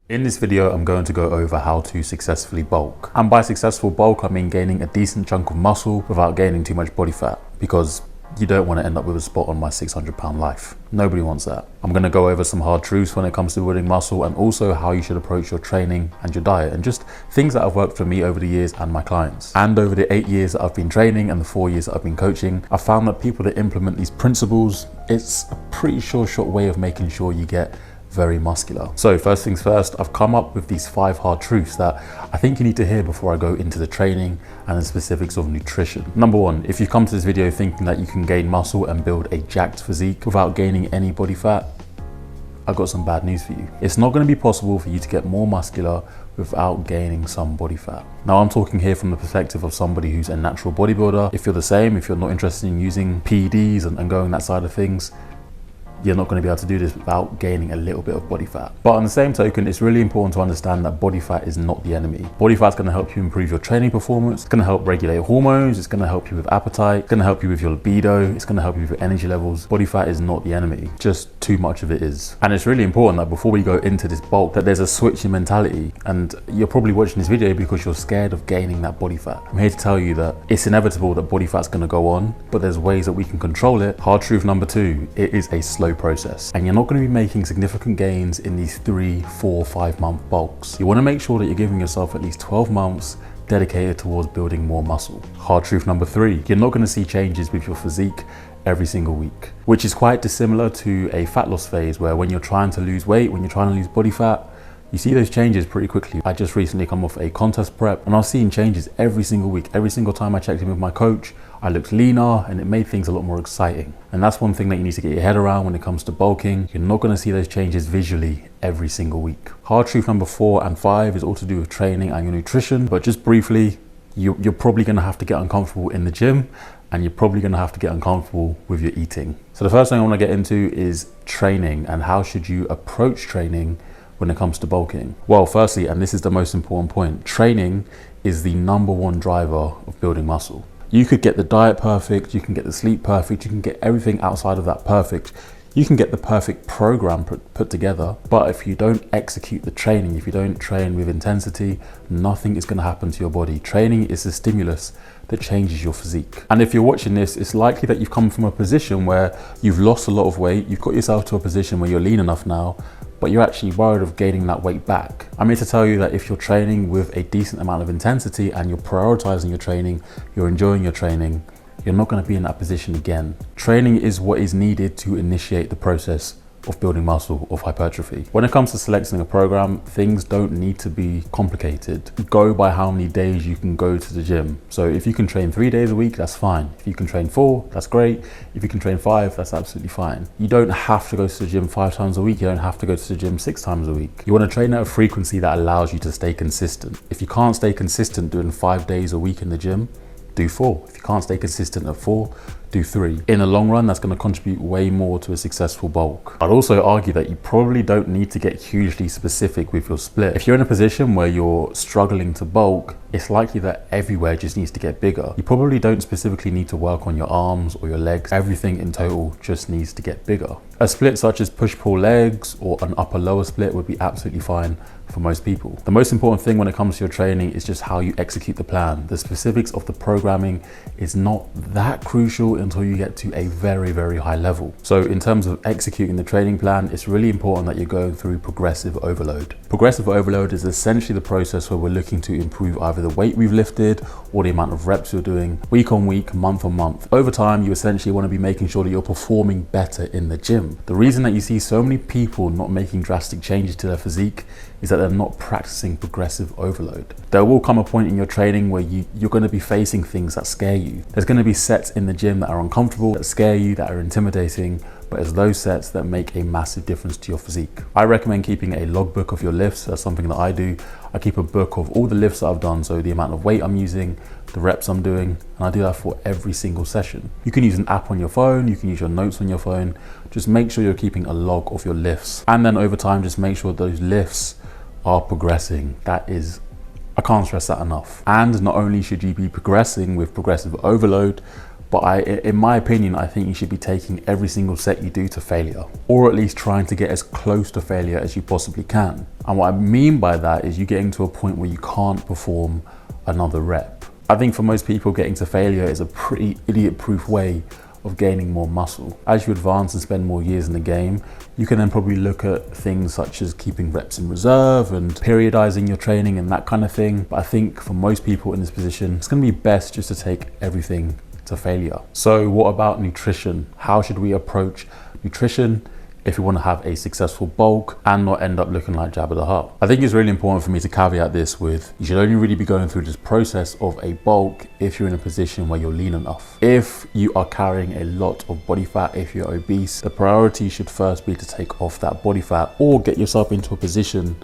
In this video, I'm going to go over how to successfully bulk. And by successful bulk, I mean gaining a decent chunk of muscle without gaining too much body fat, because you don't want to end up with a spot on my 600-pound life. Nobody wants that. I'm going to go over some hard truths when it comes to building muscle, and also how you should approach your training and your diet, and just things that have worked for me over the years and my clients. And over the 8 years that I've been training and the 4 years that I've been coaching, I've found that people that implement these principles, it's a pretty short way of making sure you get very muscular. So first things first, I've come up with these 5 hard truths that I think you need to hear before I go into the training and the specifics of nutrition. Number 1, if you come to this video thinking that you can gain muscle and build a jacked physique without gaining any body fat, I've got some bad news for you. It's not going to be possible for you to get more muscular without gaining some body fat. Now, I'm talking here from the perspective of somebody who's a natural bodybuilder. If you're the same, if you're not interested in using PEDs and going that side of things, you're not going to be able to do this without gaining a little bit of body fat. But on the same token, it's really important to understand that body fat is not the enemy. Body fat is going to help you improve your training performance. It's going to help regulate hormones. It's going to help you with appetite. It's going to help you with your libido. It's going to help you with your energy levels. Body fat is not the enemy. Just too much of it is. And it's really important that before we go into this bulk, that there's a switch in mentality. And you're probably watching this video because you're scared of gaining that body fat. I'm here to tell you that it's inevitable that body fat's going to go on, but there's ways that we can control it. Hard truth number 2, it is a slow process, and you're not going to be making significant gains in these 3, 4, 5 month bulks. You want to make sure that you're giving yourself at least 12 months dedicated towards building more muscle. Hard truth number 3, you're not going to see changes with your physique every single week, which is quite dissimilar to a fat loss phase where when you're trying to lose weight, when you're trying to lose body fat, you see those changes pretty quickly. I just recently come off a contest prep and I was seeing changes every single week. Every single time I checked in with my coach, I looked leaner and it made things a lot more exciting. And that's one thing that you need to get your head around when it comes to bulking. You're not going to see those changes visually every single week. Hard truth number 4 and 5 is all to do with training and your nutrition. But just briefly, you're probably going to have to get uncomfortable in the gym, and you're probably going to have to get uncomfortable with your eating. So the first thing I want to get into is training, and how should you approach training when it comes to bulking. Well, firstly, and this is the most important point, training is the #1 driver of building muscle. You could get the diet perfect, you can get the sleep perfect, you can get everything outside of that perfect. You can get the perfect program put together, but if you don't execute the training, if you don't train with intensity, nothing is going to happen to your body. Training is the stimulus that changes your physique. And if you're watching this, it's likely that you've come from a position where you've lost a lot of weight, you've got yourself to a position where you're lean enough now, but you're actually worried of gaining that weight back. I'm here to tell you that if you're training with a decent amount of intensity and you're prioritizing your training, you're enjoying your training, you're not going to be in that position again. Training is what is needed to initiate the process of building muscle, of hypertrophy. When it comes to selecting a program, things don't need to be complicated. Go by how many days you can go to the gym. So if you can train 3 days a week, that's fine. If you can train 4, that's great. If you can train 5, that's absolutely fine. You don't have to go to the gym 5 times a week. You don't have to go to the gym 6 times a week. You want to train at a frequency that allows you to stay consistent. If you can't stay consistent doing 5 days a week in the gym, do 4. If you can't stay consistent at 4, do 3. In the long run, that's going to contribute way more to a successful bulk. I'd also argue that you probably don't need to get hugely specific with your split. If you're in a position where you're struggling to bulk, it's likely that everywhere just needs to get bigger. You probably don't specifically need to work on your arms or your legs. Everything in total just needs to get bigger. A split such as push-pull legs or an upper-lower split would be absolutely fine for most people. The most important thing when it comes to your training is just how you execute the plan. The specifics of the programming is not that crucial until you get to a very, very high level. So in terms of executing the training plan, it's really important that you're going through progressive overload. Progressive overload is essentially the process where we're looking to improve either the weight we've lifted or the amount of reps you're doing week on week, month on month. Over time, you essentially want to be making sure that you're performing better in the gym. The reason that you see so many people not making drastic changes to their physique is that they're not practicing progressive overload. There will come a point in your training where you're going to be facing things that scare you. There's going to be sets in the gym that are uncomfortable, that scare you, that are intimidating, but it's those sets that make a massive difference to your physique. I recommend keeping a logbook of your lifts. That's something that I do. I keep a book of all the lifts that I've done, so the amount of weight I'm using, the reps I'm doing, and I do that for every single session. You can use an app on your phone, you can use your notes on your phone. Just make sure you're keeping a log of your lifts. And then over time, just make sure those lifts are progressing. That is, I can't stress that enough. And not only should you be progressing with progressive overload, But in my opinion, I think you should be taking every single set you do to failure, or at least trying to get as close to failure as you possibly can. And what I mean by that is you getting to a point where you can't perform another rep. I think for most people, getting to failure is a pretty idiot-proof way of gaining more muscle. As you advance and spend more years in the game, you can then probably look at things such as keeping reps in reserve and periodizing your training and that kind of thing. But I think for most people in this position, it's going to be best just to take everything to failure. So what about nutrition? How should we approach nutrition if you want to have a successful bulk and not end up looking like Jabba the Hutt? I think it's really important for me to caveat this with, you should only really be going through this process of a bulk if you're in a position where you're lean enough. If you are carrying a lot of body fat, if you're obese, the priority should first be to take off that body fat or get yourself into a position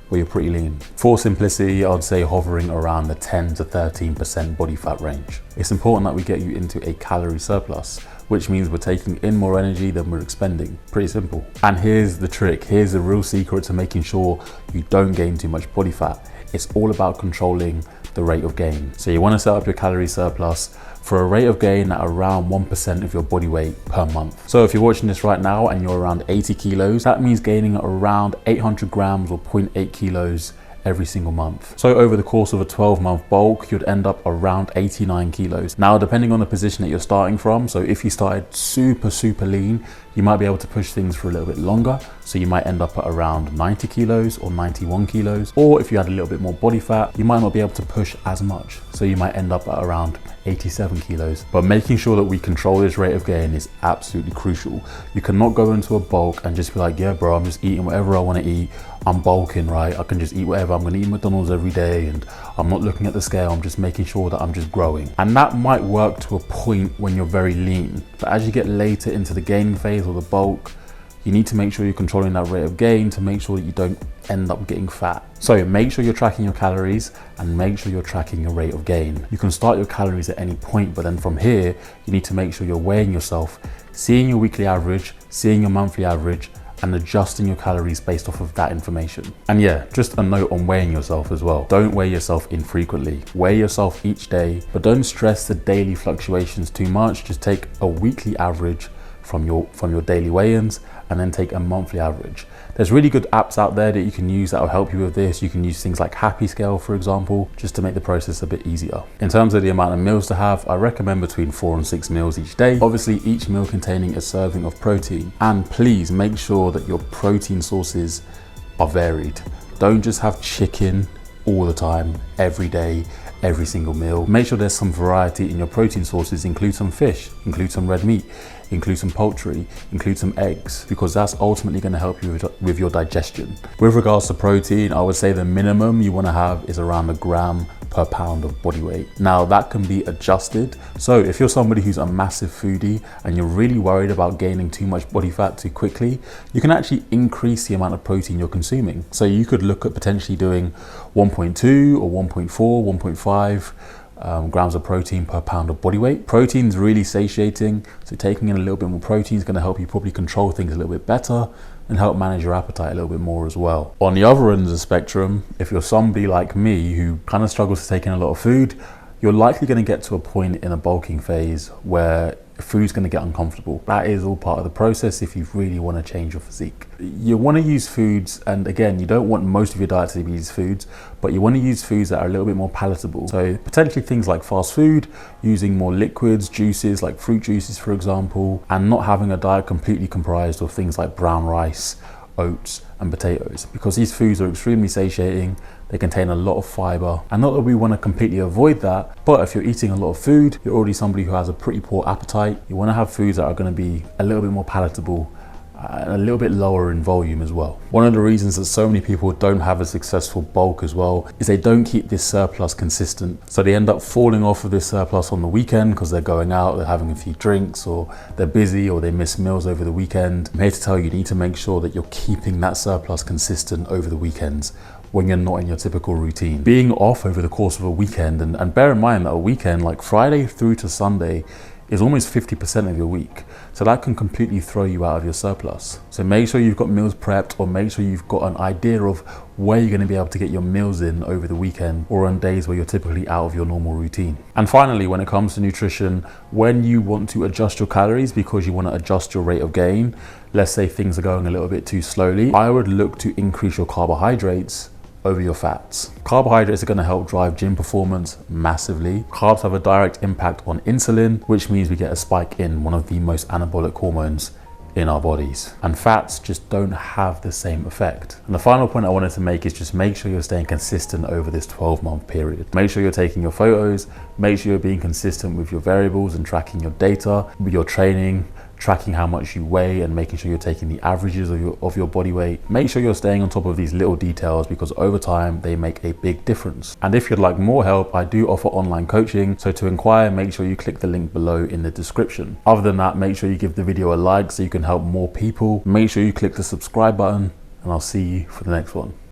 where you're pretty lean. For simplicity, I'd say hovering around the 10 to 13% body fat range. It's important that we get you into a calorie surplus, which means we're taking in more energy than we're expending. Pretty simple. And here's the trick. Here's the real secret to making sure you don't gain too much body fat. It's all about controlling the rate of gain. So you want to set up your calorie surplus for a rate of gain at around 1% of your body weight per month. So if you're watching this right now and you're around 80 kilos, that means gaining around 800 grams or 0.8 kilos every single month. So over the course of a 12-month bulk, you'd end up around 89 kilos. Now, depending on the position that you're starting from, so if you started super lean, you might be able to push things for a little bit longer. So you might end up at around 90 kilos or 91 kilos. Or if you had a little bit more body fat, you might not be able to push as much. So you might end up at around 87 kilos. But making sure that we control this rate of gain is absolutely crucial. You cannot go into a bulk and just be like, yeah, bro, I'm just eating whatever I want to eat. I'm bulking, right? I can just eat whatever. I'm going to eat McDonald's every day and I'm not looking at the scale. I'm just making sure that I'm just growing. And that might work to a point when you're very lean. But as you get later into the gaining phase or the bulk, you need to make sure you're controlling that rate of gain to make sure that you don't end up getting fat. So make sure you're tracking your calories and make sure you're tracking your rate of gain. You can start your calories at any point, but then from here, you need to make sure you're weighing yourself, seeing your weekly average, seeing your monthly average, and adjusting your calories based off of that information. And yeah, just a note on weighing yourself as well. Don't weigh yourself infrequently. Weigh yourself each day, but don't stress the daily fluctuations too much. Just take a weekly average from your daily weigh-ins and then take a monthly average. There's really good apps out there that you can use that will help you with this. You can use things like Happy Scale, for example, just to make the process a bit easier. In terms of the amount of meals to have, I recommend between 4 and 6 meals each day. Obviously, each meal containing a serving of protein. And please make sure that your protein sources are varied. Don't just have chicken all the time, every day, every single meal. Make sure there's some variety in your protein sources. Include some fish, include some red meat, include some poultry, include some eggs, because that's ultimately going to help you with your digestion. With regards to protein, I would say the minimum you want to have is around 1 gram per pound of body weight. Now that can be adjusted. So if you're somebody who's a massive foodie and you're really worried about gaining too much body fat too quickly, you can actually increase the amount of protein you're consuming. So you could look at potentially doing 1.2 or 1.4, 1.5 grams of protein per pound of body weight. Protein is really satiating, so taking in a little bit more protein is going to help you probably control things a little bit better and help manage your appetite a little bit more as well. On the other end of the spectrum, if you're somebody like me who kind of struggles to take in a lot of food, you're likely going to get to a point in a bulking phase where food's going to get uncomfortable. That is all part of the process if you really want to change your physique. You want to use foods, and again, you don't want most of your diet to be these foods, but you want to use foods that are a little bit more palatable. So potentially things like fast food, using more liquids, juices like fruit juices, for example, and not having a diet completely comprised of things like brown rice, oats and potatoes, because these foods are extremely satiating. They contain a lot of fiber, and not that we want to completely avoid that, but if you're eating a lot of food, you're already somebody who has a pretty poor appetite, you want to have foods that are going to be a little bit more palatable and a little bit lower in volume as well. One of the reasons that so many people don't have a successful bulk as well is they don't keep this surplus consistent. So they end up falling off of this surplus on the weekend because they're going out, they're having a few drinks, or they're busy, or they miss meals over the weekend. I'm here to tell you, you need to make sure that you're keeping that surplus consistent over the weekends when you're not in your typical routine. Being off over the course of a weekend, and bear in mind that a weekend like Friday through to Sunday is almost 50% of your week. So that can completely throw you out of your surplus. So make sure you've got meals prepped, or make sure you've got an idea of where you're going to be able to get your meals in over the weekend or on days where you're typically out of your normal routine. And finally, when it comes to nutrition, when you want to adjust your calories because you want to adjust your rate of gain, let's say things are going a little bit too slowly, I would look to increase your carbohydrates over your fats. Carbohydrates are going to help drive gym performance massively. Carbs have a direct impact on insulin, which means we get a spike in one of the most anabolic hormones in our bodies. And fats just don't have the same effect. And the final point I wanted to make is just make sure you're staying consistent over this 12-month period. Make sure you're taking your photos, make sure you're being consistent with your variables and tracking your data, with your training, tracking how much you weigh and making sure you're taking the averages of your body weight. Make sure you're staying on top of these little details because over time they make a big difference. And if you'd like more help, I do offer online coaching. So to inquire, make sure you click the link below in the description. Other than that, make sure you give the video a like so you can help more people. Make sure you click the subscribe button, and I'll see you for the next one.